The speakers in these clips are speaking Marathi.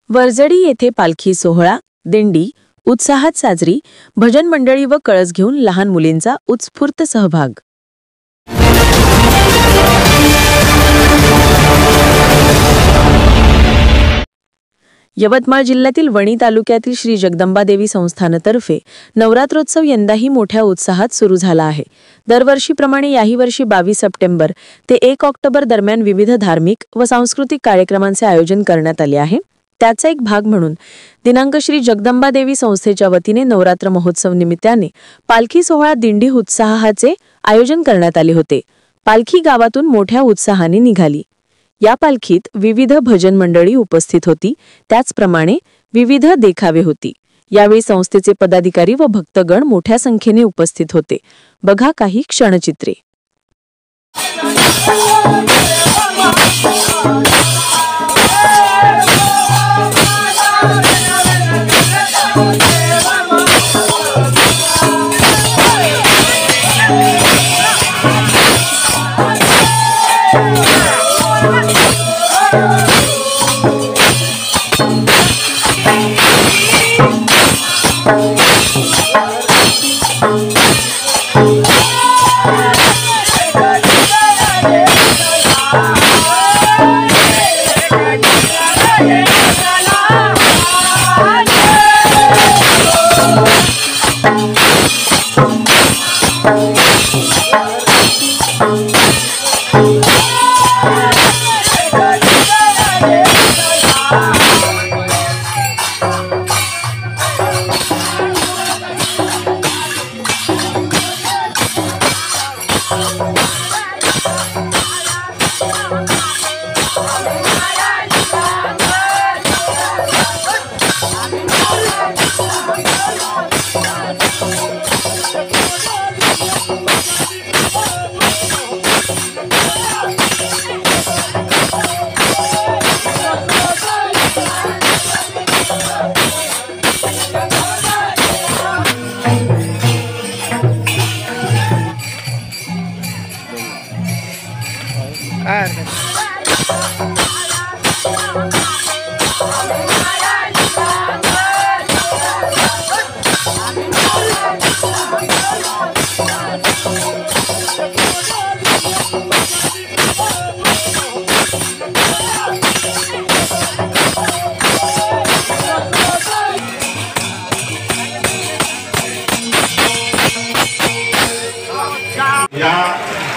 वरजडी येथे पालखी सोहळा, दिंडी उत्साहात साजरी, भजन मंडळी व कळस घेऊन लहान मुलींचा उत्स्फूर्त सहभाग। यवतमाळ जिल्ह्यातील वणी तालुक्यातील श्री जगदंबादेवी संस्थानतर्फे नवरात्रोत्सव यंदाही मोठ्या उत्साहात सुरू झाला आहे। दरवर्षीप्रमाणे याही वर्षी 22 सप्टेंबर ते 1 ऑक्टोबर दरम्यान विविध धार्मिक व सांस्कृतिक कार्यक्रमांचे आयोजन करण्यात आले आहे। त्याचा एक भाग म्हणून दिनांक श्री जगदंबादेवी संस्थेच्या वतीने नवरात्र महोत्सव निमित्ताने पालखी सोहळा दिंडी उत्साहाचे आयोजन करण्यात आले होते। पालखी गावातून मोठ्या उत्साहाने निघाली। या पालखीत विविध भजन मंडळी उपस्थित होती, त्याचप्रमाणे विविध देखावे होती। यावेळी संस्थेचे पदाधिकारी व भक्तगण मोठ्या संख्येने उपस्थित होते। बघा काही क्षणचित्रे।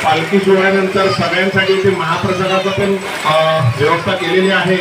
पालखी सोहळ्यानंतर सगळ्यांसाठी इथे महाप्रसादाचा पण व्यवस्था केलेली आहे।